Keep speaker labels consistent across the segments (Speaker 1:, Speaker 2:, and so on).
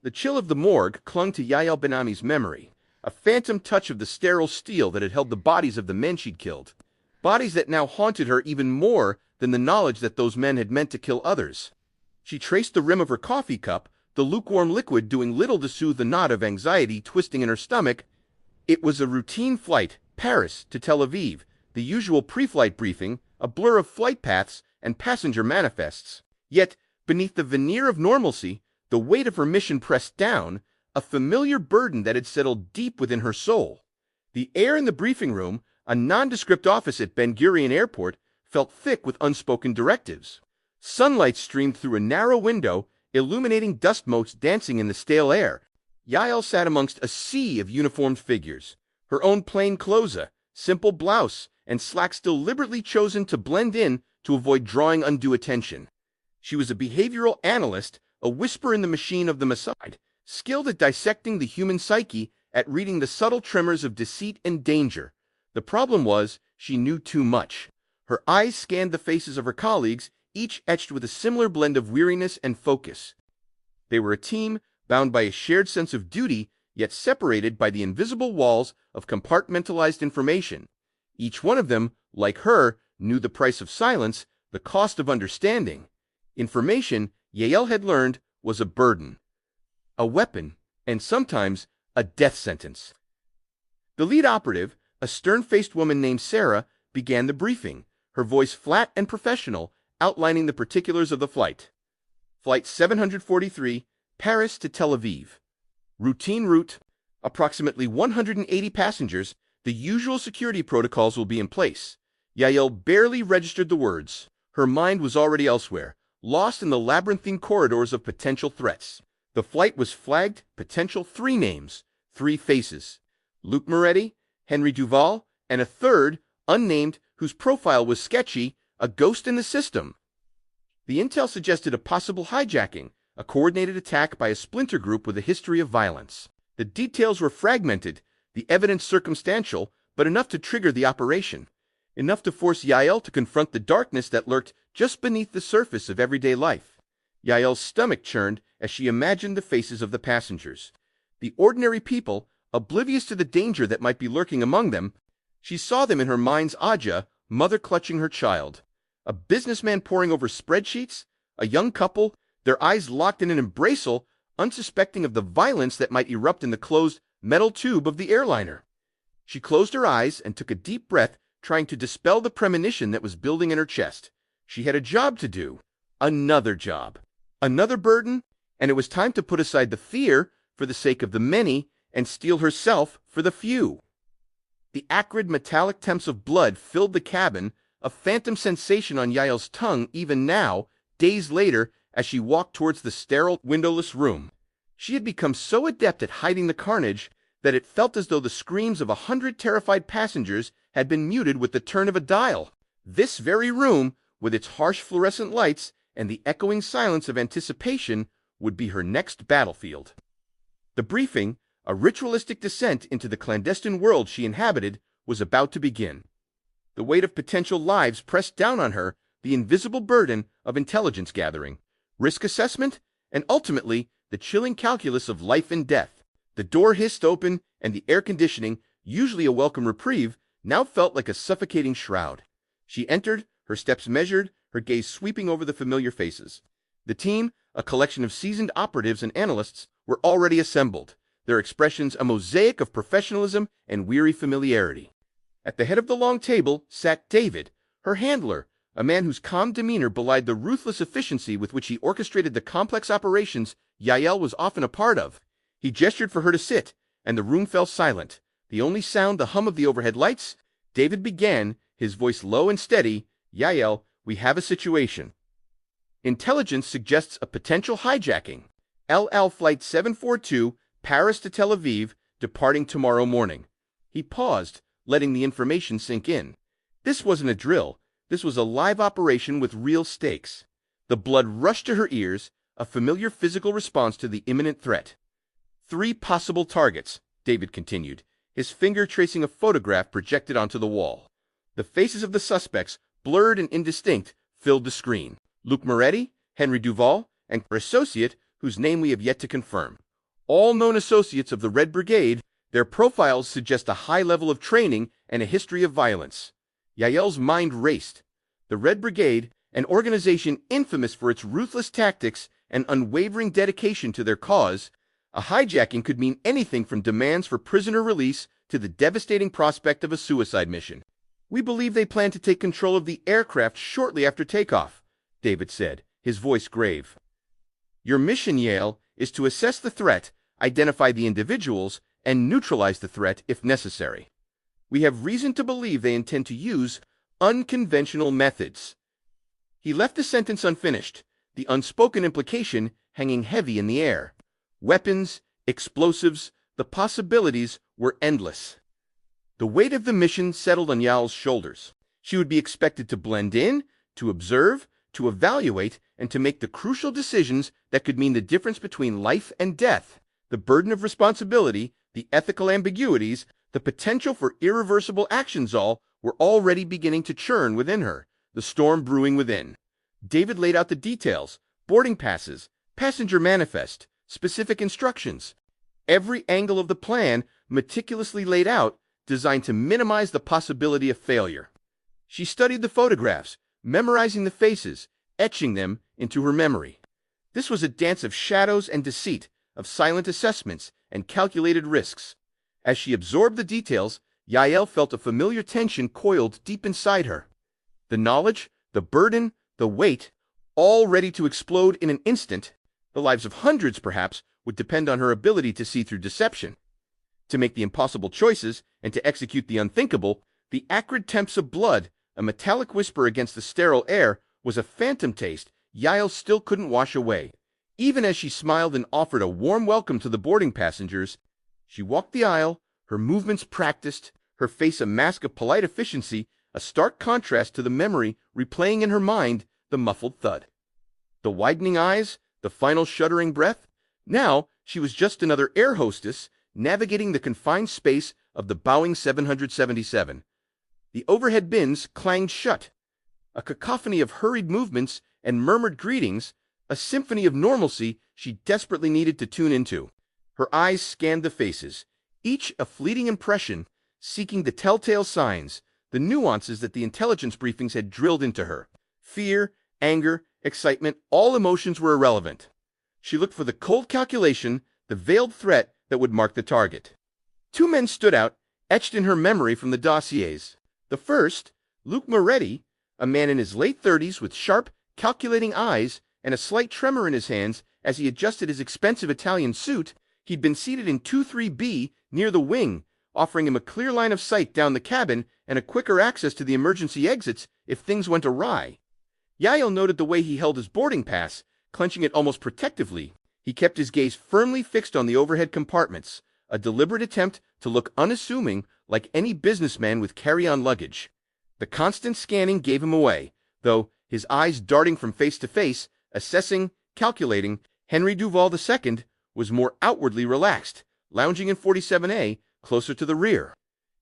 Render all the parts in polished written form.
Speaker 1: The chill of the morgue clung to Yael Benami's memory, a phantom touch of the sterile steel that had held the bodies of the men she'd killed. Bodies that now haunted her even more than the knowledge that those men had meant to kill others. She traced the rim of her coffee cup, the lukewarm liquid doing little to soothe the knot of anxiety twisting in her stomach. It was a routine flight, Paris to Tel Aviv, the usual pre-flight briefing, a blur of flight paths and passenger manifests. Yet, beneath the veneer of normalcy, the weight of her mission pressed down, a familiar burden that had settled deep within her soul. The air in the briefing room, a nondescript office at Ben Gurion Airport, felt thick with unspoken directives. Sunlight streamed through a narrow window, illuminating dust motes dancing in the stale air. Yael sat amongst a sea of uniformed figures, her own plain clothes, simple blouse, and slacks deliberately chosen to blend in to avoid drawing undue attention. She was a behavioral analyst, a whisper in the machine of the Mossad, skilled at dissecting the human psyche, at reading the subtle tremors of deceit and danger. The problem was, she knew too much. Her eyes scanned the faces of her colleagues, each etched with a similar blend of weariness and focus. They were a team, bound by a shared sense of duty, yet separated by the invisible walls of compartmentalized information. Each one of them, like her, knew the price of silence, the cost of understanding. Information, Yael had learned, was a burden, a weapon, and sometimes a death sentence. The lead operative, a stern-faced woman named Sarah, began the briefing, her voice flat and professional, outlining the particulars of the flight. Flight 743, Paris to Tel Aviv. Routine route, approximately 180 passengers, the usual security protocols will be in place. Yael barely registered the words. Her mind was already elsewhere, lost in the labyrinthine corridors of potential threats. The flight was flagged, potential 3 names, 3 faces. Luc Moretti, Henry Duval, and a third, unnamed, whose profile was sketchy, a ghost in the system. The intel suggested a possible hijacking, a coordinated attack by a splinter group with a history of violence. The details were fragmented, the evidence circumstantial, but enough to trigger the operation. Enough to force Yael to confront the darkness that lurked just beneath the surface of everyday life. Yael's stomach churned as she imagined the faces of the passengers. The ordinary people, oblivious to the danger that might be lurking among them. She saw them in her mind's aja, mother clutching her child. A businessman poring over spreadsheets, a young couple, their eyes locked in an embraceal, unsuspecting of the violence that might erupt in the closed metal tube of the airliner. She closed her eyes and took a deep breath, trying to dispel the premonition that was building in her chest. She had a job to do. Another job. Another burden, and it was time to put aside the fear for the sake of the many and steel herself for the few. The acrid metallic temps of blood filled the cabin, a phantom sensation on Yael's tongue even now, days later, as she walked towards the sterile, windowless room. She had become so adept at hiding the carnage that it felt as though the screams of 100 terrified passengers had been muted with the turn of a dial. This very room, with its harsh fluorescent lights and the echoing silence of anticipation, would be her next battlefield. The briefing, a ritualistic descent into the clandestine world she inhabited, was about to begin. The weight of potential lives pressed down on her, the invisible burden of intelligence gathering, risk assessment, and ultimately the chilling calculus of life and death. The door hissed open, and the air conditioning, usually a welcome reprieve, now felt like a suffocating shroud. She entered, her steps measured, her gaze sweeping over the familiar faces. The team, a collection of seasoned operatives and analysts, were already assembled, their expressions a mosaic of professionalism and weary familiarity. At the head of the long table sat David, her handler, a man whose calm demeanor belied the ruthless efficiency with which he orchestrated the complex operations Yael was often a part of. He gestured for her to sit, and the room fell silent, the only sound the hum of the overhead lights. David began, his voice low and steady. "Yael, we have a situation. Intelligence suggests a potential hijacking. LL Flight 742, Paris to Tel Aviv, departing tomorrow morning." He paused, letting the information sink in. This wasn't a drill. This was a live operation with real stakes. The blood rushed to her ears, a familiar physical response to the imminent threat. 3 possible targets, David continued, his finger tracing a photograph projected onto the wall. The faces of the suspects, blurred and indistinct, filled the screen. Luc Moretti, Henry Duval, and her associate, whose name we have yet to confirm. All known associates of the Red Brigade, their profiles suggest a high level of training and a history of violence. Yael's mind raced. The Red Brigade, an organization infamous for its ruthless tactics and unwavering dedication to their cause, a hijacking could mean anything from demands for prisoner release to the devastating prospect of a suicide mission. "We believe they plan to take control of the aircraft shortly after takeoff," David said, his voice grave. "Your mission, Yael, is to assess the threat, identify the individuals, and neutralize the threat if necessary. We have reason to believe they intend to use unconventional methods." He left the sentence unfinished, the unspoken implication hanging heavy in the air. Weapons, explosives, the possibilities were endless. The weight of the mission settled on Yael's shoulders. She would be expected to blend in, to observe, to evaluate, and to make the crucial decisions that could mean the difference between life and death. The burden of responsibility, the ethical ambiguities, the potential for irreversible actions all were already beginning to churn within her, the storm brewing within. David laid out the details: boarding passes, passenger manifest, specific instructions. Every angle of the plan meticulously laid out, designed to minimize the possibility of failure. She studied the photographs, memorizing the faces, etching them into her memory. This was a dance of shadows and deceit, of silent assessments and calculated risks. As she absorbed the details, Yael felt a familiar tension coiled deep inside her. The knowledge, the burden, the weight, all ready to explode in an instant. The lives of hundreds, perhaps, would depend on her ability to see through deception, to make the impossible choices, and to execute the unthinkable. The acrid temps of blood, a metallic whisper against the sterile air, was a phantom taste Yael still couldn't wash away. Even as she smiled and offered a warm welcome to the boarding passengers, she walked the aisle, her movements practiced, her face a mask of polite efficiency, a stark contrast to the memory replaying in her mind the muffled thud. The widening eyes, the final shuddering breath. Now she was just another air hostess navigating the confined space of the Boeing 777. The overhead bins clanged shut. A cacophony of hurried movements and murmured greetings, a symphony of normalcy she desperately needed to tune into. Her eyes scanned the faces, each a fleeting impression, seeking the telltale signs, the nuances that the intelligence briefings had drilled into her. Fear, anger, excitement, all emotions were irrelevant. She looked for the cold calculation, the veiled threat that would mark the target. Two men stood out, etched in her memory from the dossiers. The first, Luke Moretti, a man in his late 30s with sharp, calculating eyes and a slight tremor in his hands as he adjusted his expensive Italian suit. He'd been seated in 23B near the wing, offering him a clear line of sight down the cabin and a quicker access to the emergency exits if things went awry. Yael noted the way he held his boarding pass, clenching it almost protectively. He kept his gaze firmly fixed on the overhead compartments, a deliberate attempt to look unassuming like any businessman with carry-on luggage. The constant scanning gave him away, though, his eyes darting from face to face, assessing, calculating. Henry Duval II was more outwardly relaxed, lounging in 47A, closer to the rear.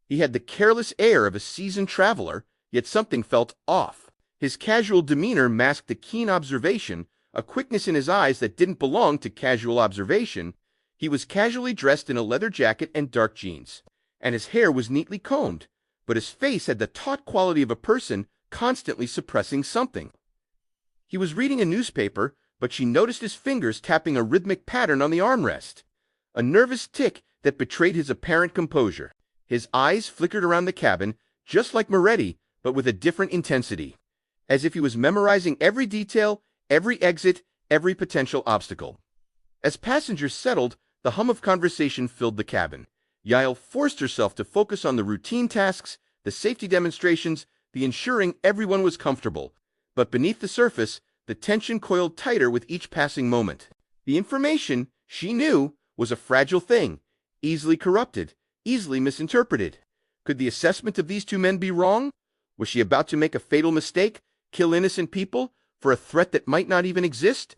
Speaker 1: He had the careless air of a seasoned traveler, yet something felt off. His casual demeanor masked a keen observation, a quickness in his eyes that didn't belong to casual observation. He was casually dressed in a leather jacket and dark jeans, and his hair was neatly combed, but his face had the taut quality of a person constantly suppressing something. He was reading a newspaper, but she noticed his fingers tapping a rhythmic pattern on the armrest, a nervous tick that betrayed his apparent composure. His eyes flickered around the cabin, just like Moretti, but with a different intensity, as if he was memorizing every detail, every exit, every potential obstacle. As passengers settled, the hum of conversation filled the cabin. Yael forced herself to focus on the routine tasks, the safety demonstrations, the ensuring everyone was comfortable. But beneath the surface, the tension coiled tighter with each passing moment. The information, she knew, was a fragile thing, easily corrupted, easily misinterpreted. Could the assessment of these two men be wrong? Was she about to make a fatal mistake, kill innocent people, for a threat that might not even exist?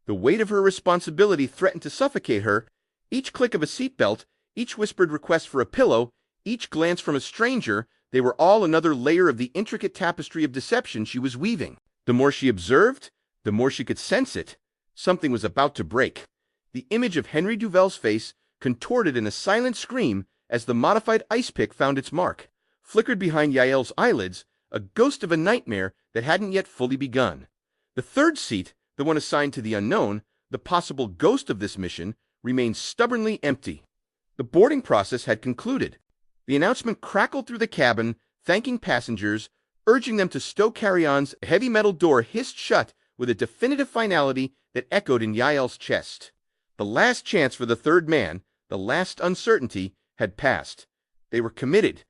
Speaker 1: The weight of her responsibility threatened to suffocate her. Each click of a seatbelt, each whispered request for a pillow, each glance from a stranger, they were all another layer of the intricate tapestry of deception she was weaving. The more she observed, the more she could sense it. Something was about to break. The image of Henry Duval's face contorted in a silent scream as the modified ice pick found its mark, flickered behind Yael's eyelids, a ghost of a nightmare that hadn't yet fully begun. The third seat, the one assigned to the unknown, the possible ghost of this mission, remained stubbornly empty. The boarding process had concluded. The announcement crackled through the cabin, thanking passengers, urging them to stow carry-ons. A heavy metal door hissed shut with a definitive finality that echoed in Yael's chest. The last chance for the third man, the last uncertainty, had passed. They were committed.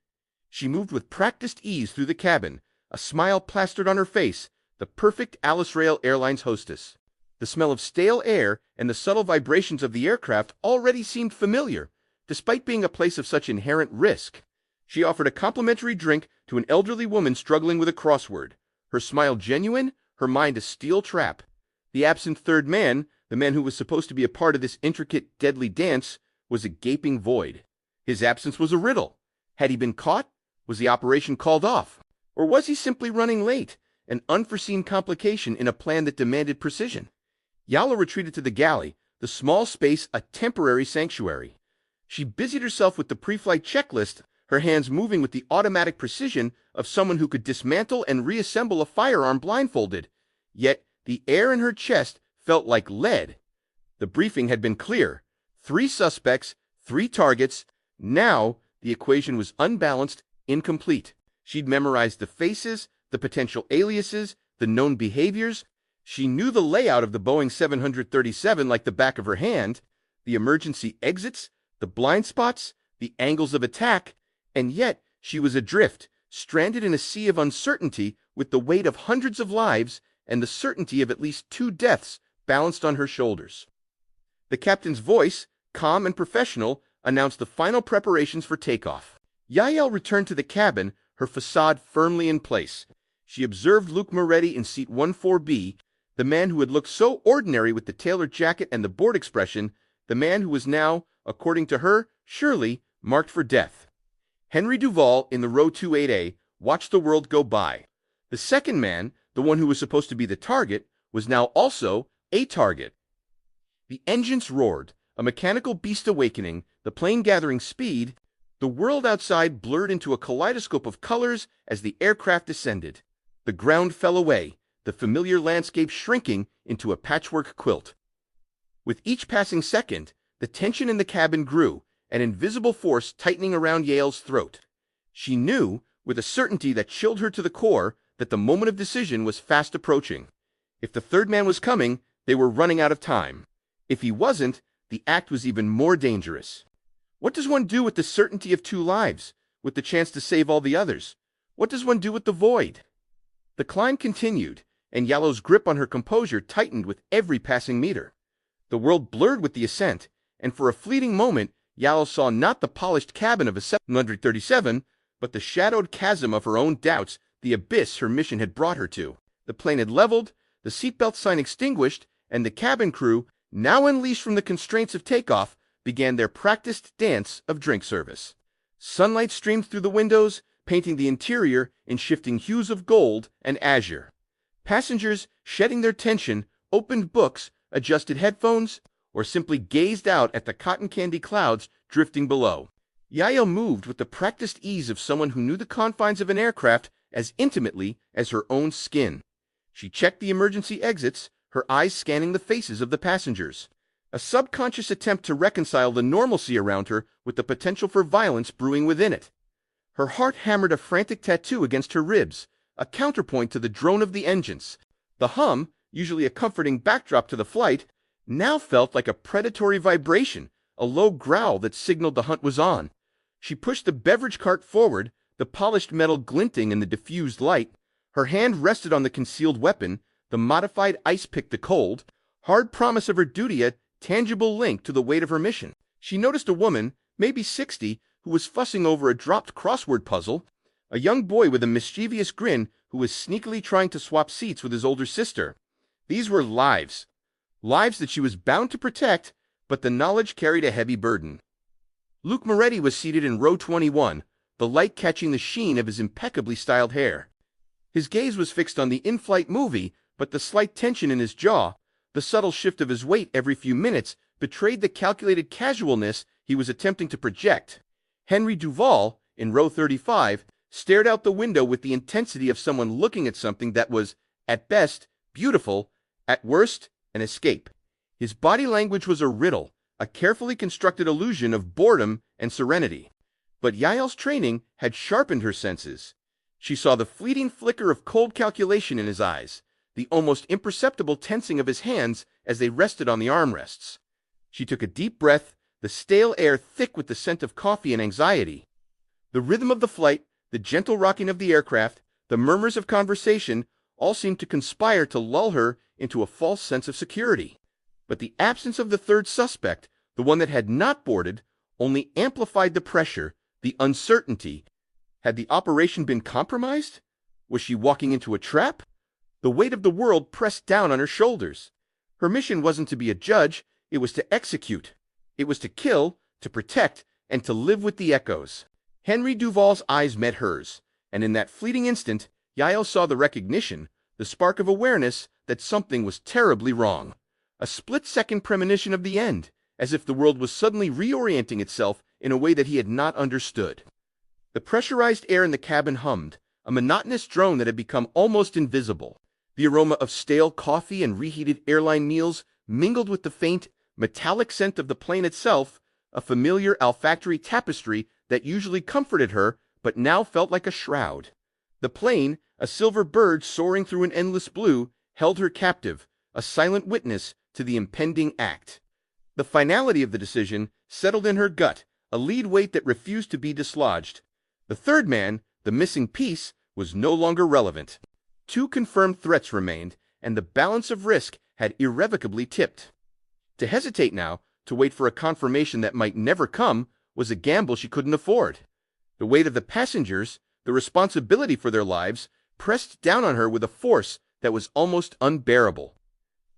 Speaker 1: She moved with practiced ease through the cabin, a smile plastered on her face, the perfect Alice Rail Airlines hostess. The smell of stale air and the subtle vibrations of the aircraft already seemed familiar, despite being a place of such inherent risk. She offered a complimentary drink to an elderly woman struggling with a crossword, her smile genuine, her mind a steel trap. The absent third man, the man who was supposed to be a part of this intricate, deadly dance, was a gaping void. His absence was a riddle. Had he been caught? Was the operation called off? Or was he simply running late, an unforeseen complication in a plan that demanded precision? Yael retreated to the galley, the small space a temporary sanctuary. She busied herself with the pre-flight checklist, her hands moving with the automatic precision of someone who could dismantle and reassemble a firearm blindfolded. Yet the air in her chest felt like lead. The briefing had been clear. 3 suspects, 3 targets. Now the equation was unbalanced, incomplete. She'd memorized the faces, the potential aliases, the known behaviors. She knew the layout of the Boeing 737 like the back of her hand, the emergency exits, the blind spots, the angles of attack, and yet she was adrift, stranded in a sea of uncertainty with the weight of hundreds of lives and the certainty of at least 2 deaths balanced on her shoulders. The captain's voice, calm and professional, announced the final preparations for takeoff. Yael returned to the cabin, her facade firmly in place. She observed Luke Moretti in seat 14B, the man who had looked so ordinary with the tailored jacket and the bored expression, the man who was now, according to her, surely marked for death. Henry Duval, in the row 28A, watched the world go by. The second man, the one who was supposed to be the target, was now also a target. The engines roared, a mechanical beast awakening, the plane gathering speed. The world outside blurred into a kaleidoscope of colors as the aircraft descended. The ground fell away, the familiar landscape shrinking into a patchwork quilt. With each passing second, the tension in the cabin grew, an invisible force tightening around Yael's throat. She knew, with a certainty that chilled her to the core, that the moment of decision was fast approaching. If the third man was coming, they were running out of time. If he wasn't, the act was even more dangerous. What does one do with the certainty of 2 lives, with the chance to save all the others? What does one do with the void? The climb continued, and Yael's grip on her composure tightened with every passing meter. The world blurred with the ascent, and for a fleeting moment, Yael saw not the polished cabin of a 737, but the shadowed chasm of her own doubts, the abyss her mission had brought her to. The plane had leveled, the seatbelt sign extinguished, and the cabin crew, now unleashed from the constraints of takeoff, began their practiced dance of drink service. Sunlight streamed through the windows, painting the interior in shifting hues of gold and azure. Passengers, shedding their tension, opened books, adjusted headphones, or simply gazed out at the cotton candy clouds drifting below. Yael moved with the practiced ease of someone who knew the confines of an aircraft as intimately as her own skin. She checked the emergency exits, her eyes scanning the faces of the passengers. A subconscious attempt to reconcile the normalcy around her with the potential for violence brewing within it. Her heart hammered a frantic tattoo against her ribs, a counterpoint to the drone of the engines. The hum, usually a comforting backdrop to the flight, now felt like a predatory vibration, a low growl that signaled the hunt was on. She pushed the beverage cart forward, the polished metal glinting in the diffused light. Her hand rested on the concealed weapon, the modified ice pick the cold, hard promise of her duty, a tangible link to the weight of her mission. She noticed a woman, maybe 60, who was fussing over a dropped crossword puzzle, a young boy with a mischievous grin who was sneakily trying to swap seats with his older sister. These were lives. Lives that she was bound to protect, but the knowledge carried a heavy burden. Luke Moretti was seated in row 21, the light catching the sheen of his impeccably styled hair. His gaze was fixed on the in-flight movie, but the slight tension in his jaw, the subtle shift of his weight every few minutes, betrayed the calculated casualness he was attempting to project. Henry Duval, in row 35, stared out the window with the intensity of someone looking at something that was, at best, beautiful, at worst, an escape. His body language was a riddle, a carefully constructed illusion of boredom and serenity. But Yael's training had sharpened her senses. She saw the fleeting flicker of cold calculation in his eyes, the almost imperceptible tensing of his hands as they rested on the armrests. She took a deep breath, the stale air thick with the scent of coffee and anxiety. The rhythm of the flight, the gentle rocking of the aircraft, the murmurs of conversation, all seemed to conspire to lull her into a false sense of security. But the absence of the third suspect, the one that had not boarded, only amplified the pressure, the uncertainty. Had the operation been compromised? Was she walking into a trap? The weight of the world pressed down on her shoulders. Her mission wasn't to be a judge, it was to execute. It was to kill, to protect, and to live with the echoes. Henry Duval's eyes met hers, and in that fleeting instant, Yael saw the recognition, the spark of awareness that something was terribly wrong. A split-second premonition of the end, as if the world was suddenly reorienting itself in a way that he had not understood. The pressurized air in the cabin hummed, a monotonous drone that had become almost invisible. The aroma of stale coffee and reheated airline meals mingled with the faint, metallic scent of the plane itself, a familiar olfactory tapestry that usually comforted her but now felt like a shroud. The plane, a silver bird soaring through an endless blue, held her captive, a silent witness to the impending act. The finality of the decision settled in her gut, a lead weight that refused to be dislodged. The third man, the missing piece, was no longer relevant. 2 confirmed threats remained, and the balance of risk had irrevocably tipped. To hesitate now, to wait for a confirmation that might never come, was a gamble she couldn't afford. The weight of the passengers, the responsibility for their lives, pressed down on her with a force that was almost unbearable.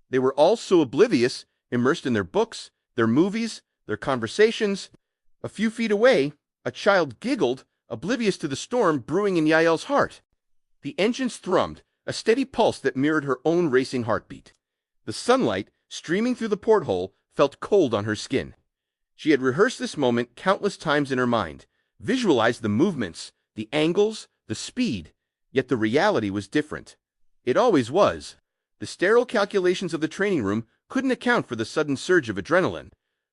Speaker 1: They were all so oblivious, immersed in their books, their movies, their conversations. A few feet away, a child giggled, oblivious to the storm brewing in Yael's heart. The engines thrummed, a steady pulse that mirrored her own racing heartbeat. The sunlight, streaming through the porthole, felt cold on her skin. She had rehearsed this moment countless times in her mind, visualized the movements, the angles, the speed, yet the reality was different. It always was. The sterile calculations of the training room couldn't account for the sudden surge of adrenaline,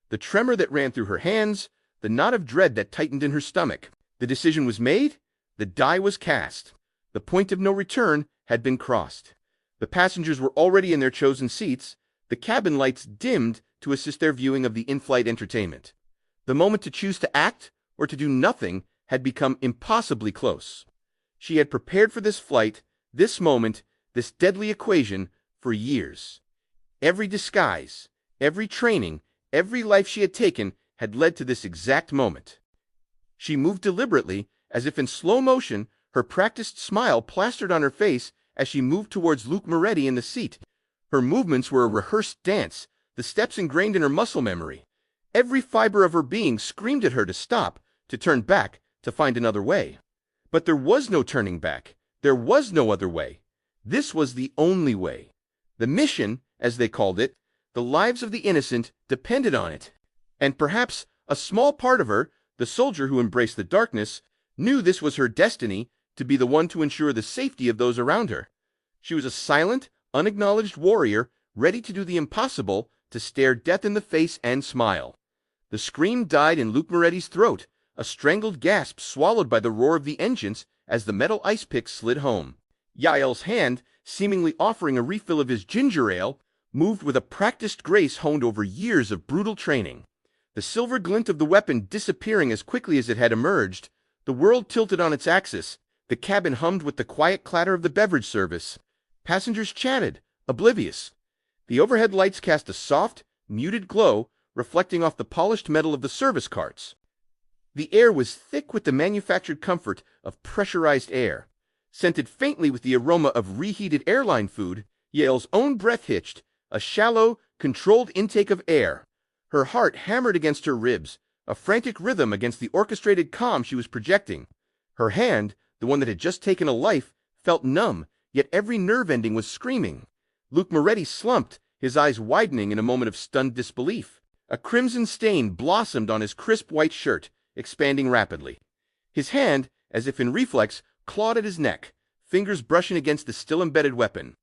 Speaker 1: the tremor that ran through her hands, the knot of dread that tightened in her stomach. The decision was made, the die was cast. The point of no return had been crossed. The passengers were already in their chosen seats, the cabin lights dimmed to assist their viewing of the in-flight entertainment. The moment to choose to act or to do nothing had become impossibly close. She had prepared for this flight, this moment, this deadly equation, for years. Every disguise, every training, every life she had taken had led to this exact moment. She moved deliberately, as if in slow motion, her practiced smile plastered on her face as she moved towards Luke Moretti in the seat. Her movements were a rehearsed dance, the steps ingrained in her muscle memory. Every fiber of her being screamed at her to stop, to turn back, to find another way. But there was no turning back. There was no other way. This was the only way. The mission, as they called it, the lives of the innocent depended on it. And perhaps a small part of her, the soldier who embraced the darkness, knew this was her destiny, to be the one to ensure the safety of those around her. She was a silent, unacknowledged warrior, ready to do the impossible, to stare death in the face and smile. The scream died in Luke Moretti's throat, a strangled gasp swallowed by the roar of the engines as the metal ice pick slid home. Yael's hand, seemingly offering a refill of his ginger ale, moved with a practiced grace honed over years of brutal training. The silver glint of the weapon disappearing as quickly as it had emerged, the world tilted on its axis, the cabin hummed with the quiet clatter of the beverage service. Passengers chatted, oblivious. The overhead lights cast a soft, muted glow, reflecting off the polished metal of the service carts. The air was thick with the manufactured comfort of pressurized air. Scented faintly with the aroma of reheated airline food, Yael's own breath hitched, a shallow, controlled intake of air. Her heart hammered against her ribs, a frantic rhythm against the orchestrated calm she was projecting. Her hand, the one that had just taken a life, felt numb, yet every nerve ending was screaming. Luke Moretti slumped, his eyes widening in a moment of stunned disbelief. A crimson stain blossomed on his crisp white shirt, expanding rapidly. His hand, as if in reflex, clawed at his neck, fingers brushing against the still-embedded weapon.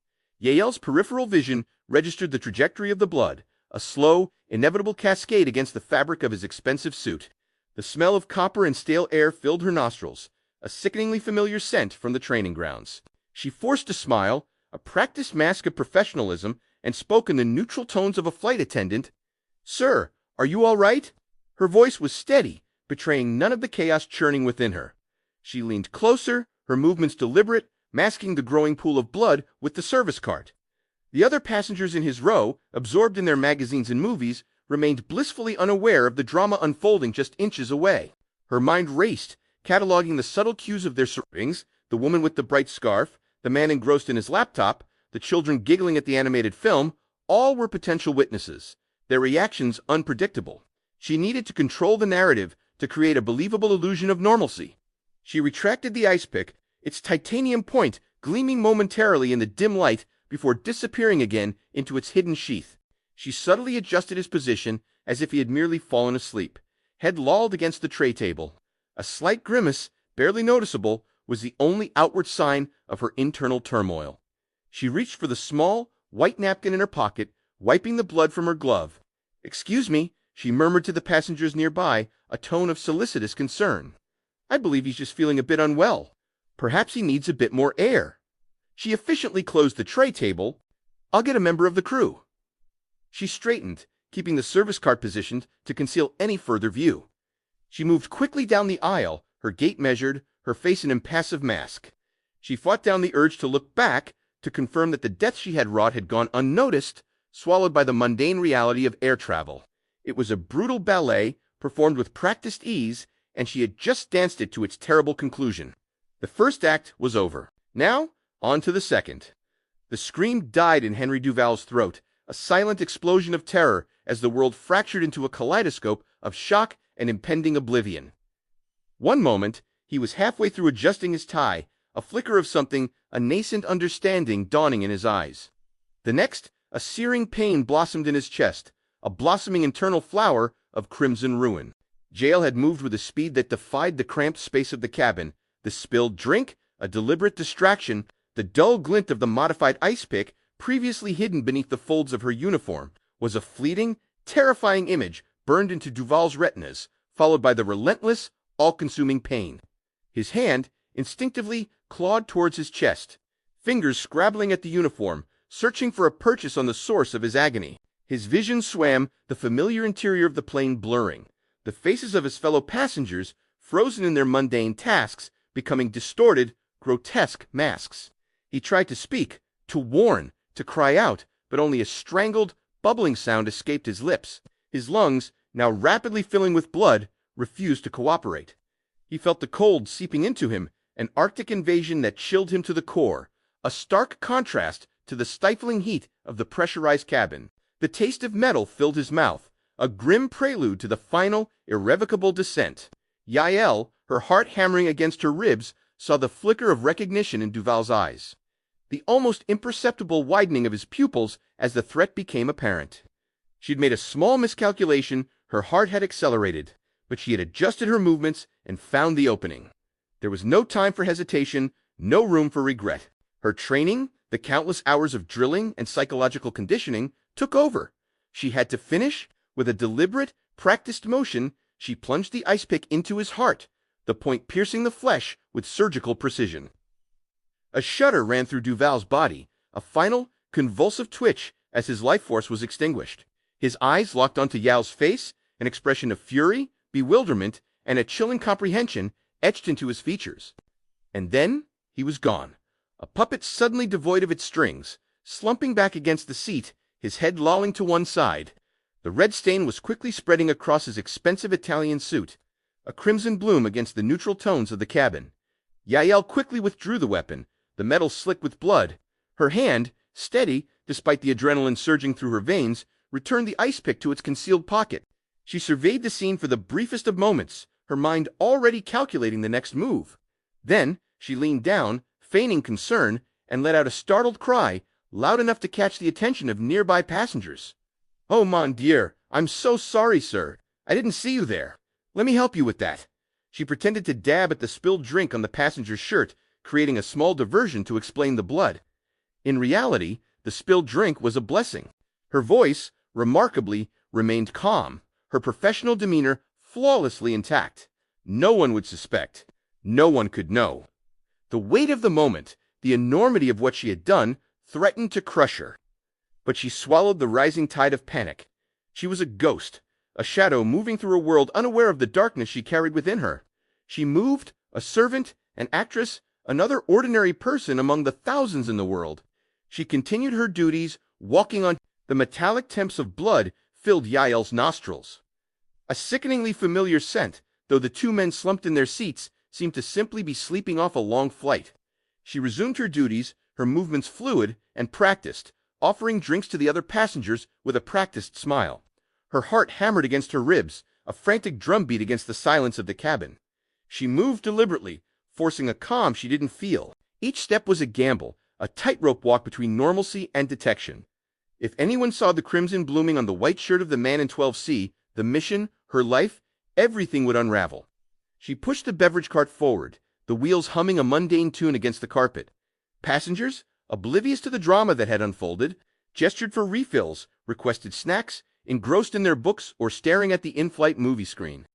Speaker 1: Yael's peripheral vision registered the trajectory of the blood, a slow, inevitable cascade against the fabric of his expensive suit. The smell of copper and stale air filled her nostrils, a sickeningly familiar scent from the training grounds. She forced a smile, a practiced mask of professionalism, and spoke in the neutral tones of a flight attendant. "Sir, are you all right?" Her voice was steady, betraying none of the chaos churning within her. She leaned closer, her movements deliberate, masking the growing pool of blood with the service cart. The other passengers in his row, absorbed in their magazines and movies, remained blissfully unaware of the drama unfolding just inches away. Her mind raced, cataloging the subtle cues of their surroundings: the woman with the bright scarf, the man engrossed in his laptop, the children giggling at the animated film. All were potential witnesses, their reactions unpredictable. She needed to control the narrative to create a believable illusion of normalcy. She retracted the ice pick, its titanium point gleaming momentarily in the dim light before disappearing again into its hidden sheath. She subtly adjusted his position as if he had merely fallen asleep, head lolled against the tray table. A slight grimace, barely noticeable, was the only outward sign of her internal turmoil. She reached for the small, white napkin in her pocket, wiping the blood from her glove. "Excuse me," she murmured to the passengers nearby, a tone of solicitous concern. "I believe he's just feeling a bit unwell. Perhaps he needs a bit more air." She efficiently closed the tray table. "I'll get a member of the crew." She straightened, keeping the service cart positioned to conceal any further view. She moved quickly down the aisle, her gait measured, her face an impassive mask. She fought down the urge to look back, to confirm that the death she had wrought had gone unnoticed, swallowed by the mundane reality of air travel. It was a brutal ballet, performed with practiced ease, and she had just danced it to its terrible conclusion. The first act was over. Now, on to the second. The scream died in Henry Duval's throat, a silent explosion of terror as the world fractured into a kaleidoscope of shock and impending oblivion. One moment, he was halfway through adjusting his tie, a flicker of something, a nascent understanding dawning in his eyes. The next, a searing pain blossomed in his chest, a blossoming internal flower of crimson ruin. Jael had moved with a speed that defied the cramped space of the cabin. The spilled drink, a deliberate distraction, the dull glint of the modified ice pick, previously hidden beneath the folds of her uniform, was a fleeting, terrifying image burned into Duval's retinas, followed by the relentless, all-consuming pain. His hand, instinctively, clawed towards his chest, fingers scrabbling at the uniform, searching for a purchase on the source of his agony. His vision swam, the familiar interior of the plane blurring, the faces of his fellow passengers, frozen in their mundane tasks, becoming distorted, grotesque masks. He tried to speak, to warn, to cry out, but only a strangled, bubbling sound escaped his lips. His lungs, now rapidly filling with blood, refused to cooperate. He felt the cold seeping into him, an Arctic invasion that chilled him to the core, a stark contrast to the stifling heat of the pressurized cabin. The taste of metal filled his mouth, a grim prelude to the final, irrevocable descent. Yael, her heart hammering against her ribs, saw the flicker of recognition in Duval's eyes, the almost imperceptible widening of his pupils as the threat became apparent. She'd made a small miscalculation, her heart had accelerated, but she had adjusted her movements and found the opening. There was no time for hesitation, no room for regret. Her training, the countless hours of drilling and psychological conditioning, took over. She had to finish. With a deliberate, practiced motion, she plunged the ice pick into his heart, the point piercing the flesh with surgical precision. A shudder ran through Duval's body, a final, convulsive twitch as his life force was extinguished. His eyes locked onto Yael's face, an expression of fury, bewilderment, and a chilling comprehension etched into his features. And then he was gone, a puppet suddenly devoid of its strings, slumping back against the seat, his head lolling to one side. The red stain was quickly spreading across his expensive Italian suit, a crimson bloom against the neutral tones of the cabin. Yael quickly withdrew the weapon, the metal slick with blood. Her hand, steady despite the adrenaline surging through her veins, returned the ice pick to its concealed pocket. She surveyed the scene for the briefest of moments, her mind already calculating the next move. Then she leaned down, feigning concern, and let out a startled cry, loud enough to catch the attention of nearby passengers. "Oh mon Dieu, "I'm so sorry, sir. I didn't see you there. Let me help you with that." She pretended to dab at the spilled drink on the passenger's shirt, creating a small diversion to explain the blood. In reality, the spilled drink was a blessing. Her voice, remarkably, remained calm, her professional demeanor flawlessly intact. No one would suspect. No one could know. The weight of the moment, the enormity of what she had done, threatened to crush her. But she swallowed the rising tide of panic. She was a ghost, a shadow moving through a world unaware of the darkness she carried within her. She moved, a servant, an actress, another ordinary person among the thousands in the world. She continued her duties, walking on. The metallic temps of blood filled Yael's nostrils. A sickeningly familiar scent, though the two men slumped in their seats seemed to simply be sleeping off a long flight. She resumed her duties, her movements fluid and practiced, offering drinks to the other passengers with a practiced smile. Her heart hammered against her ribs, a frantic drumbeat against the silence of the cabin. She moved deliberately, forcing a calm she didn't feel. Each step was a gamble, a tightrope walk between normalcy and detection. If anyone saw the crimson blooming on the white shirt of the man in 12C, the mission, her life, everything would unravel. She pushed the beverage cart forward, the wheels humming a mundane tune against the carpet. Passengers, oblivious to the drama that had unfolded, gestured for refills, requested snacks, engrossed in their books or staring at the in-flight movie screen.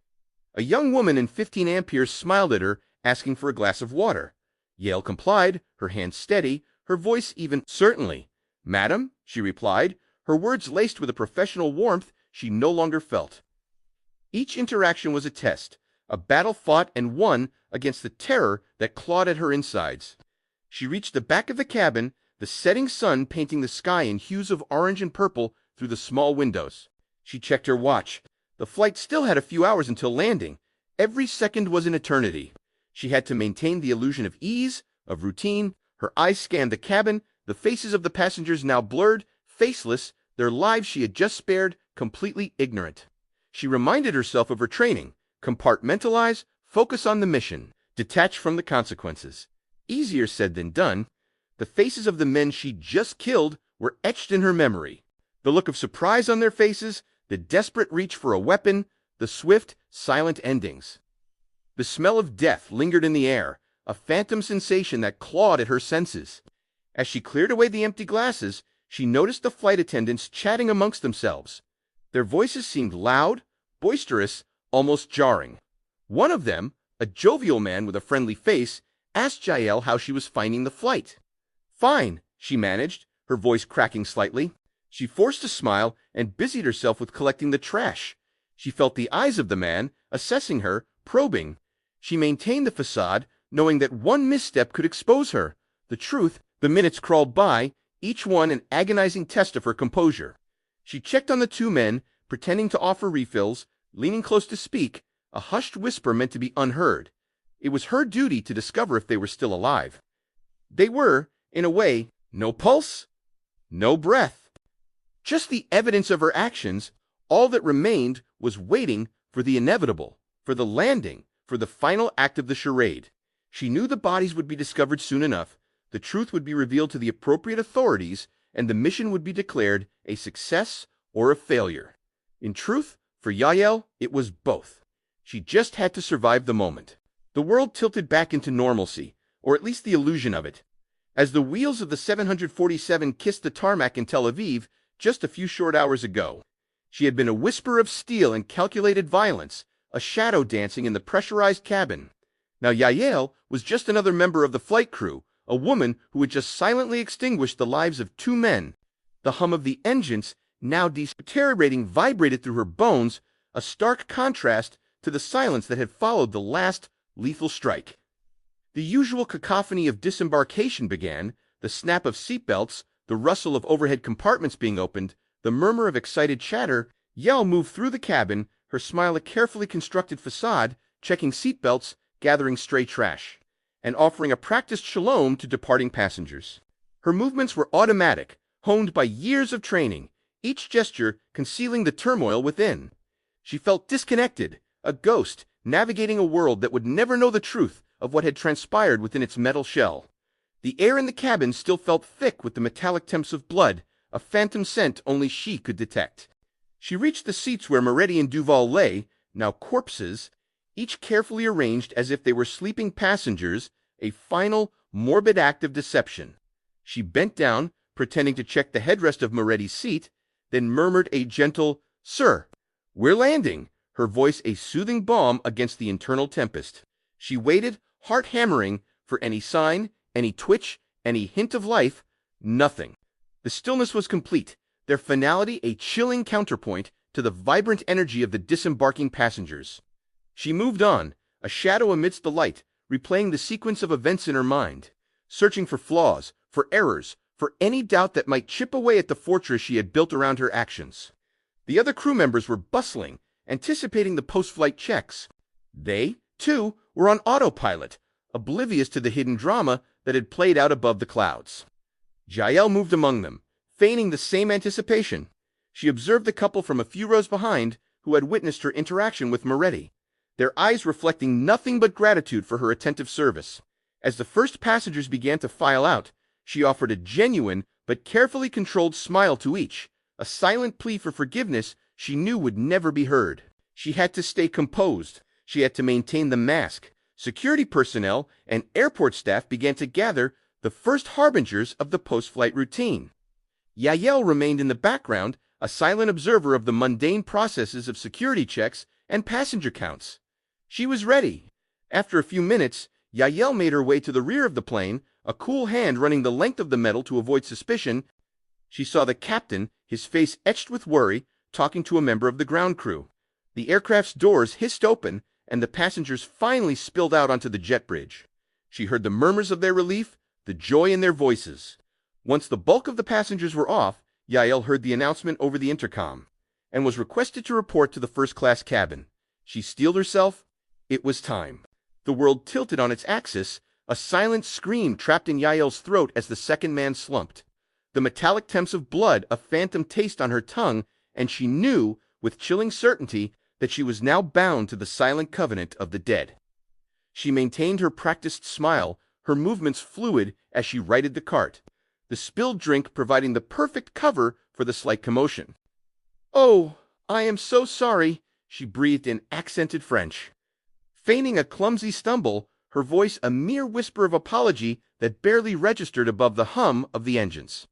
Speaker 1: A young woman in 15 amperes smiled at her, asking for a glass of water. Yael complied, her hand steady, her voice even. "Certainly, madam," she replied, her words laced with a professional warmth she no longer felt. Each interaction was a test, a battle fought and won against the terror that clawed at her insides. She reached the back of the cabin, the setting sun painting the sky in hues of orange and purple through the small windows. She checked her watch. The flight still had a few hours until landing. Every second was an eternity. She had to maintain the illusion of ease, of routine. Her eyes scanned the cabin, the faces of the passengers now blurred, faceless, their lives she had just spared, completely ignorant. She reminded herself of her training. Compartmentalize, focus on the mission, detach from the consequences. Easier said than done. The faces of the men she'd just killed were etched in her memory. The look of surprise on their faces, the desperate reach for a weapon, the swift, silent endings. The smell of death lingered in the air, a phantom sensation that clawed at her senses. As she cleared away the empty glasses, she noticed the flight attendants chatting amongst themselves. Their voices seemed loud, boisterous, almost jarring. One of them, a jovial man with a friendly face, asked Yael how she was finding the flight. "Fine," she managed, her voice cracking slightly. She forced a smile and busied herself with collecting the trash. She felt the eyes of the man, assessing her, probing. She maintained the facade, knowing that one misstep could expose her. The truth. The minutes crawled by, each one an agonizing test of her composure. She checked on the two men, pretending to offer refills, leaning close to speak, a hushed whisper meant to be unheard. It was her duty to discover if they were still alive. They were, in a way, no pulse, no breath. Just the evidence of her actions. All that remained was waiting for the inevitable, for the landing, for the final act of the charade. She knew the bodies would be discovered soon enough, the truth would be revealed to the appropriate authorities, and the mission would be declared a success or a failure. In truth, for Yael, it was both. She just had to survive the moment. The world tilted back into normalcy, or at least the illusion of it. As the wheels of the 747 kissed the tarmac in Tel Aviv just a few short hours ago, she had been a whisper of steel and calculated violence, a shadow dancing in the pressurized cabin. Now Yael was just another member of the flight crew, a woman who had just silently extinguished the lives of two men. The hum of the engines, now deteriorating, vibrated through her bones, a stark contrast to the silence that had followed the last lethal strike. The usual cacophony of disembarkation began, the snap of seatbelts, the rustle of overhead compartments being opened, the murmur of excited chatter. Yael moved through the cabin, her smile a carefully constructed facade, checking seatbelts, gathering stray trash, and offering a practiced shalom to departing passengers. Her movements were automatic, honed by years of training, each gesture concealing the turmoil within. She felt disconnected, a ghost, navigating a world that would never know the truth of what had transpired within its metal shell. The air in the cabin still felt thick with the metallic temps of blood, a phantom scent only she could detect. She reached the seats where Moretti and Duval lay, now corpses, each carefully arranged as if they were sleeping passengers, a final, morbid act of deception. She bent down, pretending to check the headrest of Moretti's seat, then murmured a gentle, "Sir, we're landing," her voice a soothing balm against the internal tempest. She waited, heart hammering, for any sign, any twitch, any hint of life. Nothing. The stillness was complete, their finality a chilling counterpoint to the vibrant energy of the disembarking passengers. She moved on, a shadow amidst the light, replaying the sequence of events in her mind, searching for flaws, for errors, for any doubt that might chip away at the fortress she had built around her actions. The other crew members were bustling, anticipating the post-flight checks. They, too, were on autopilot, oblivious to the hidden drama that had played out above the clouds. Jael moved among them, feigning the same anticipation. She observed the couple from a few rows behind who had witnessed her interaction with Moretti, their eyes reflecting nothing but gratitude for her attentive service. As the first passengers began to file out, she offered a genuine but carefully controlled smile to each, a silent plea for forgiveness she knew would never be heard. She had to stay composed. She had to maintain the mask. Security personnel and airport staff began to gather, the first harbingers of the post-flight routine. Yael remained in the background, a silent observer of the mundane processes of security checks and passenger counts. She was ready. After a few minutes, Yael made her way to the rear of the plane, a cool hand running the length of the metal to avoid suspicion. She saw the captain, his face etched with worry, talking to a member of the ground crew. The aircraft's doors hissed open, and the passengers finally spilled out onto the jet bridge. She heard the murmurs of their relief, the joy in their voices. Once the bulk of the passengers were off, Yael heard the announcement over the intercom, and was requested to report to the first-class cabin. She steeled herself. It was time. The world tilted on its axis, a silent scream trapped in Yael's throat as the second man slumped. The metallic temps of blood, a phantom taste on her tongue, and she knew, with chilling certainty, that she was now bound to the silent covenant of the dead. She maintained her practiced smile, her movements fluid as she righted the cart, the spilled drink providing the perfect cover for the slight commotion. "Oh, I am so sorry," she breathed in accented French. Feigning a clumsy stumble, her voice a mere whisper of apology that barely registered above the hum of the engines.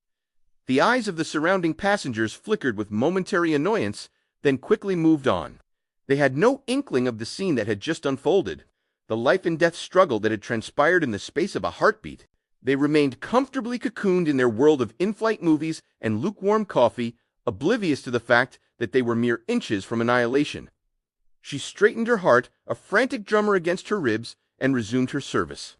Speaker 1: The eyes of the surrounding passengers flickered with momentary annoyance, then quickly moved on. They had no inkling of the scene that had just unfolded, the life-and-death struggle that had transpired in the space of a heartbeat. They remained comfortably cocooned in their world of in-flight movies and lukewarm coffee, oblivious to the fact that they were mere inches from annihilation. She straightened her heart, a frantic drummer against her ribs, and resumed her service.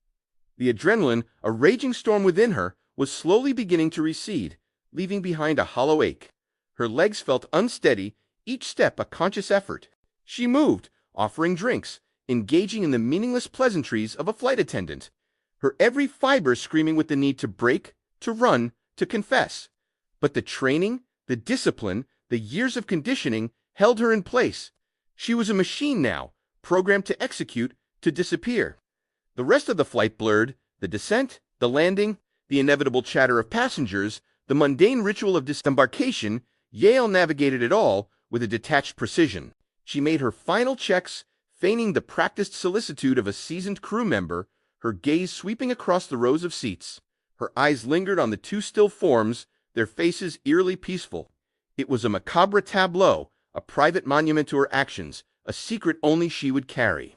Speaker 1: The adrenaline, a raging storm within her, was slowly beginning to recede, leaving behind a hollow ache. Her legs felt unsteady, each step a conscious effort. She moved, offering drinks, engaging in the meaningless pleasantries of a flight attendant, her every fiber screaming with the need to break, to run, to confess. But the training, the discipline, the years of conditioning held her in place. She was a machine now, programmed to execute, to disappear. The rest of the flight blurred, the descent, the landing, the inevitable chatter of passengers, the mundane ritual of disembarkation. Yael navigated it all with a detached precision. She made her final checks, feigning the practiced solicitude of a seasoned crew member, her gaze sweeping across the rows of seats. Her eyes lingered on the two still forms, their faces eerily peaceful. It was a macabre tableau, a private monument to her actions, a secret only she would carry.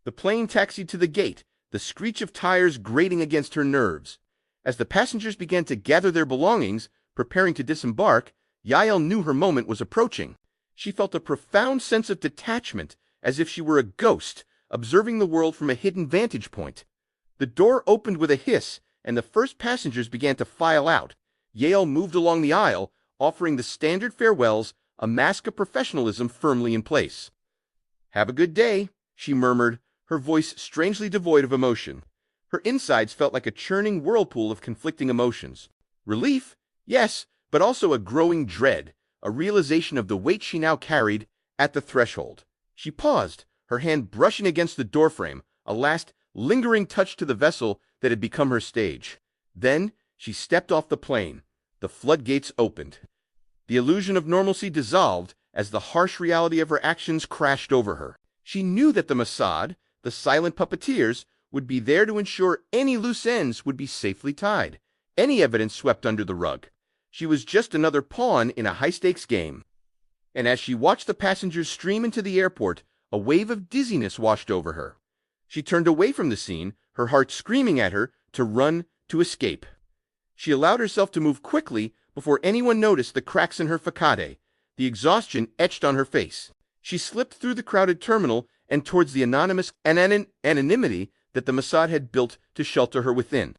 Speaker 1: The plane taxied to the gate, the screech of tires grating against her nerves. As the passengers began to gather their belongings, preparing to disembark, Yael knew her moment was approaching. She felt a profound sense of detachment, as if she were a ghost, observing the world from a hidden vantage point. The door opened with a hiss, and the first passengers began to file out. Yael moved along the aisle, offering the standard farewells, a mask of professionalism firmly in place. "Have a good day," she murmured, her voice strangely devoid of emotion. Her insides felt like a churning whirlpool of conflicting emotions. Relief, yes, but also a growing dread, a realization of the weight she now carried. At the threshold, she paused, her hand brushing against the doorframe, a last lingering touch to the vessel that had become her stage. Then she stepped off the plane. The floodgates opened. The illusion of normalcy dissolved as the harsh reality of her actions crashed over her. She knew that the Mossad, the silent puppeteers, would be there to ensure any loose ends would be safely tied, any evidence swept under the rug. She was just another pawn in a high-stakes game. And as she watched the passengers stream into the airport, a wave of dizziness washed over her. She turned away from the scene, her heart screaming at her to run, to escape. She allowed herself to move quickly before anyone noticed the cracks in her facade, the exhaustion etched on her face. She slipped through the crowded terminal and towards the anonymous anonymity that the Mossad had built to shelter her within.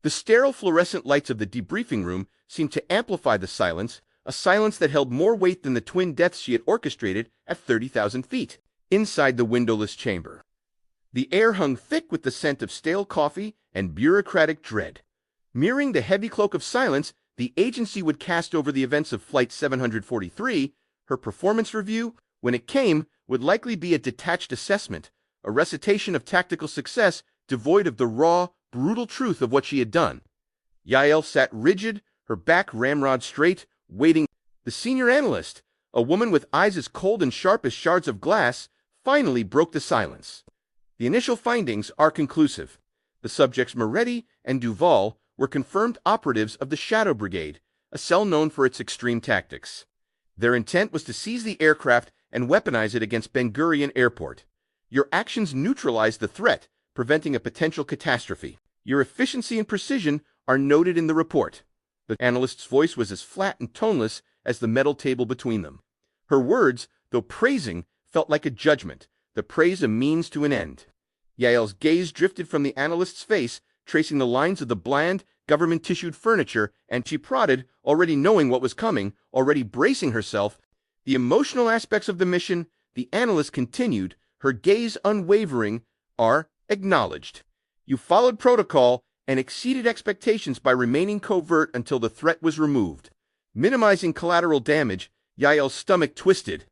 Speaker 1: The sterile fluorescent lights of the debriefing room seemed to amplify the silence, a silence that held more weight than the twin deaths she had orchestrated at 30,000 feet, inside the windowless chamber. The air hung thick with the scent of stale coffee and bureaucratic dread. Mirroring the heavy cloak of silence the agency would cast over the events of Flight 743, her performance review, when it came, would likely be a detached assessment, a recitation of tactical success devoid of the raw, brutal truth of what she had done. Yael sat rigid, her back ramrod straight, waiting. The senior analyst, a woman with eyes as cold and sharp as shards of glass, finally broke the silence. The initial findings are conclusive. The subjects Moretti and Duval were confirmed operatives of the Shadow Brigade, a cell known for its extreme tactics. Their intent was to seize the aircraft and weaponize it against Ben Gurion Airport. Your actions neutralized the threat, preventing a potential catastrophe. Your efficiency and precision are noted in the report. The analyst's voice was as flat and toneless as the metal table between them. Her words, though praising, felt like a judgment, the praise a means to an end. Yael's gaze drifted from the analyst's face, tracing the lines of the bland, government-tissued furniture, and she prodded, already knowing what was coming, already bracing herself. The emotional aspects of the mission, the analyst continued, her gaze unwavering, are acknowledged. You followed protocol and exceeded expectations by remaining covert until the threat was removed. Minimizing collateral damage, Yael's stomach twisted.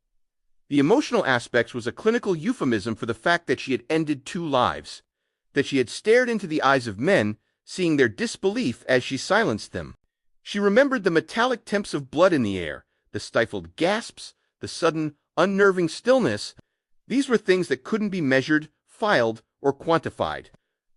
Speaker 1: The emotional aspects was a clinical euphemism for the fact that she had ended 2 lives, that she had stared into the eyes of men, seeing their disbelief as she silenced them. She remembered the metallic temps of blood in the air, the stifled gasps, the sudden, unnerving stillness. These were things that couldn't be measured, filed, or quantified.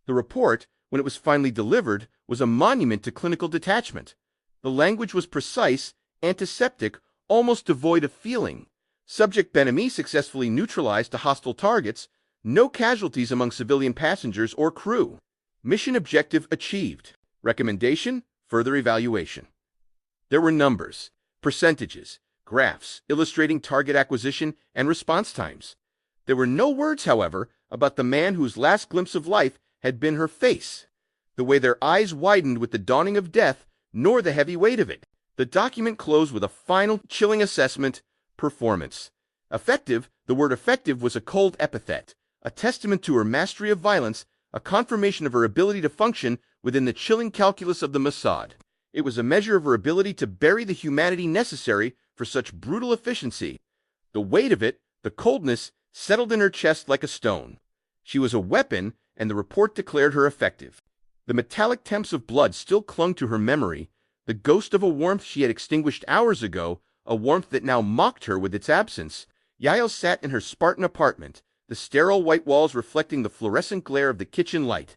Speaker 1: The report, when it was finally delivered, was a monument to clinical detachment. The language was precise, antiseptic, almost devoid of feeling. Subject Ben-Ami successfully neutralized to hostile targets, no casualties among civilian passengers or crew. Mission objective achieved. Recommendation, further evaluation. There were numbers, percentages, graphs illustrating target acquisition and response times. There were no words, however, about the man whose last glimpse of life had been her face, the way their eyes widened with the dawning of death, nor the heavy weight of it. The document closed with a final, chilling assessment: performance. Effective, the word effective was a cold epithet, a testament to her mastery of violence, a confirmation of her ability to function within the chilling calculus of the Mossad. It was a measure of her ability to bury the humanity necessary for such brutal efficiency. The weight of it, the coldness, settled in her chest like a stone. She was a weapon, and the report declared her effective. The metallic temps of blood still clung to her memory, the ghost of a warmth she had extinguished hours ago, a warmth that now mocked her with its absence. Yael sat in her Spartan apartment, the sterile white walls reflecting the fluorescent glare of the kitchen light.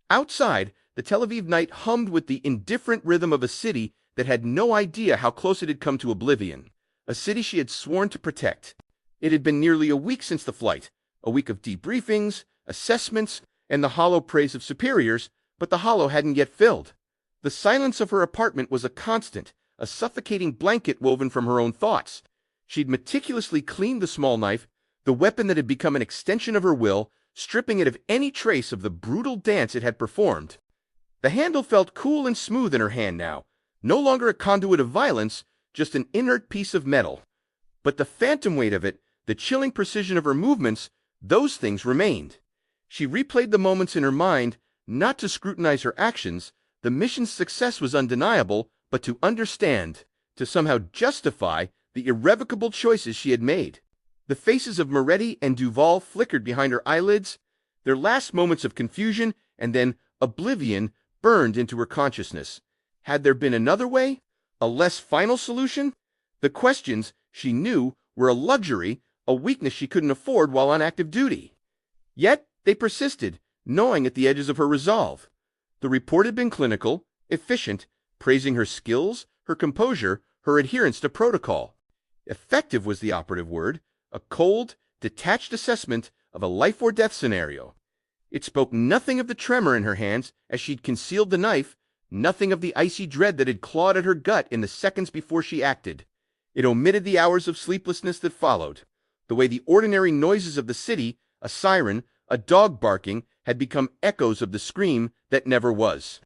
Speaker 1: Outside, the Tel Aviv night hummed with the indifferent rhythm of a city that had no idea how close it had come to oblivion, a city she had sworn to protect. It had been nearly a week since the flight, a week of debriefings, assessments, and the hollow praise of superiors, but the hollow hadn't yet filled. The silence of her apartment was a constant, a suffocating blanket woven from her own thoughts. She'd meticulously cleaned the small knife, the weapon that had become an extension of her will, stripping it of any trace of the brutal dance it had performed. The handle felt cool and smooth in her hand now, no longer a conduit of violence, just an inert piece of metal. But the phantom weight of it, the chilling precision of her movements, those things remained. She replayed the moments in her mind, not to scrutinize her actions. The mission's success was undeniable, but to understand, to somehow justify the irrevocable choices she had made. The faces of Moretti and Duval flickered behind her eyelids, their last moments of confusion and then oblivion burned into her consciousness. Had there been another way? A less final solution? The questions, she knew, were a luxury, a weakness she couldn't afford while on active duty. Yet they persisted, gnawing at the edges of her resolve. The report had been clinical, efficient, praising her skills, her composure, her adherence to protocol. Effective was the operative word, a cold, detached assessment of a life-or-death scenario. It spoke nothing of the tremor in her hands as she'd concealed the knife, nothing of the icy dread that had clawed at her gut in the seconds before she acted. It omitted the hours of sleeplessness that followed, the way the ordinary noises of the city, a siren, a dog barking, had become echoes of the scream that never was.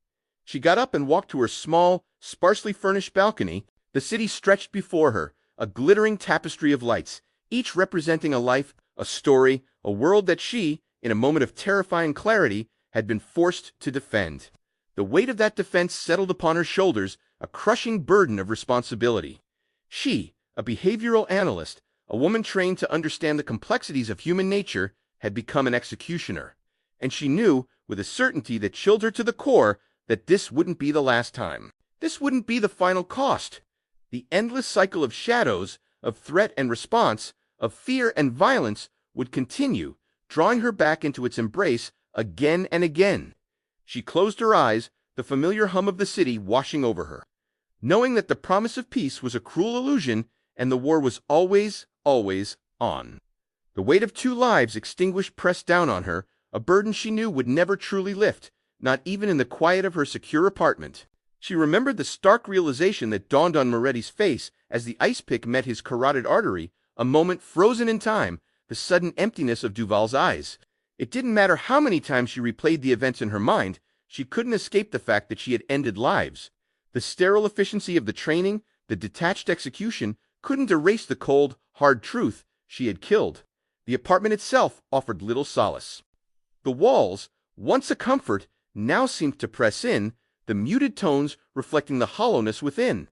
Speaker 1: She got up and walked to her small, sparsely furnished balcony. The city stretched before her, a glittering tapestry of lights, each representing a life, a story, a world that she, in a moment of terrifying clarity, had been forced to defend. The weight of that defense settled upon her shoulders, a crushing burden of responsibility. She, a behavioral analyst, a woman trained to understand the complexities of human nature, had become an executioner. And she knew, with a certainty that chilled her to the core, that this wouldn't be the last time. This wouldn't be the final cost. The endless cycle of shadows, of threat and response, of fear and violence would continue, drawing her back into its embrace again and again. She closed her eyes, the familiar hum of the city washing over her, knowing that the promise of peace was a cruel illusion and the war was always, always on. The weight of 2 lives extinguished pressed down on her, a burden she knew would never truly lift, not even in the quiet of her secure apartment. She remembered the stark realization that dawned on Moretti's face as the ice pick met his carotid artery, a moment frozen in time, the sudden emptiness of Duval's eyes. It didn't matter how many times she replayed the events in her mind, she couldn't escape the fact that she had ended lives. The sterile efficiency of the training, the detached execution, couldn't erase the cold, hard truth: she had killed. The apartment itself offered little solace. The walls, once a comfort, now seemed to press in, the muted tones reflecting the hollowness within.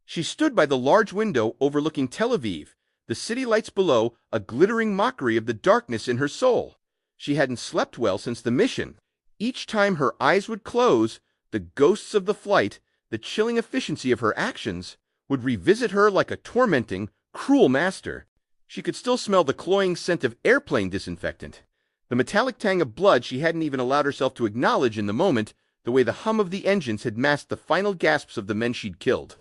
Speaker 1: She stood by the large window overlooking Tel Aviv, the city lights below a glittering mockery of the darkness in her soul. She hadn't slept well since the mission. Each time her eyes would close, the ghosts of the flight, the chilling efficiency of her actions, would revisit her like a tormenting, cruel master. She could still smell the cloying scent of airplane disinfectant, the metallic tang of blood she hadn't even allowed herself to acknowledge in the moment, the way the hum of the engines had masked the final gasps of the men she'd killed.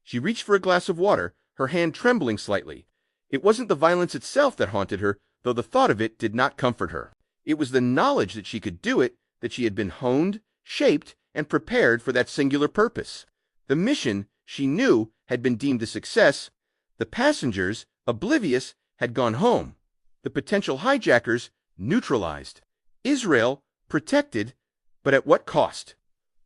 Speaker 1: She reached for a glass of water, her hand trembling slightly. It wasn't the violence itself that haunted her, though the thought of it did not comfort her. It was the knowledge that she could do it, that she had been honed, shaped, and prepared for that singular purpose. The mission, she knew, had been deemed a success. The passengers, oblivious, had gone home. The potential hijackers, neutralized. Israel, protected, but at what cost?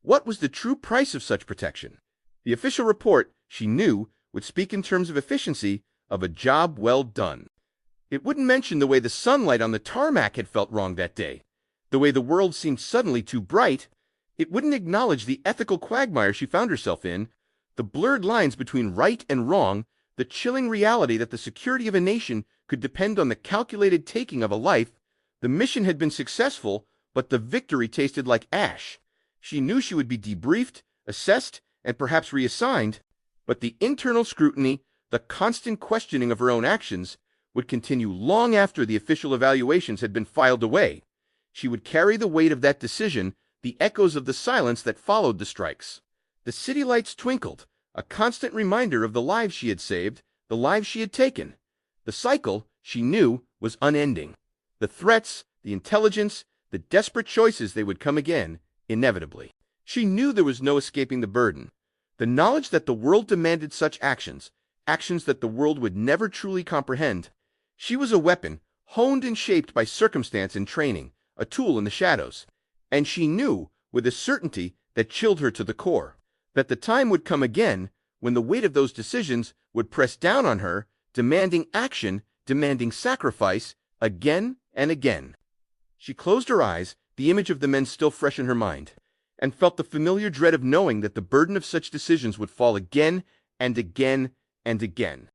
Speaker 1: What was the true price of such protection? The official report, she knew, would speak in terms of efficiency, of a job well done. It wouldn't mention the way the sunlight on the tarmac had felt wrong that day, the way the world seemed suddenly too bright. It wouldn't acknowledge the ethical quagmire she found herself in, the blurred lines between right and wrong, the chilling reality that the security of a nation could depend on the calculated taking of a life. The mission had been successful, but the victory tasted like ash. She knew she would be debriefed, assessed, and perhaps reassigned, but the internal scrutiny, the constant questioning of her own actions, would continue long after the official evaluations had been filed away. She would carry the weight of that decision, the echoes of the silence that followed the strikes. The city lights twinkled, a constant reminder of the lives she had saved, the lives she had taken. The cycle, she knew, was unending. The threats, the intelligence, the desperate choices, they would come again, inevitably. She knew there was no escaping the burden. The knowledge that the world demanded such actions, actions that the world would never truly comprehend. She was a weapon, honed and shaped by circumstance and training, a tool in the shadows. And she knew, with a certainty that chilled her to the core, that the time would come again when the weight of those decisions would press down on her, demanding action, demanding sacrifice, again and again. She closed her eyes, the image of the men still fresh in her mind, and felt the familiar dread of knowing that the burden of such decisions would fall again and again and again.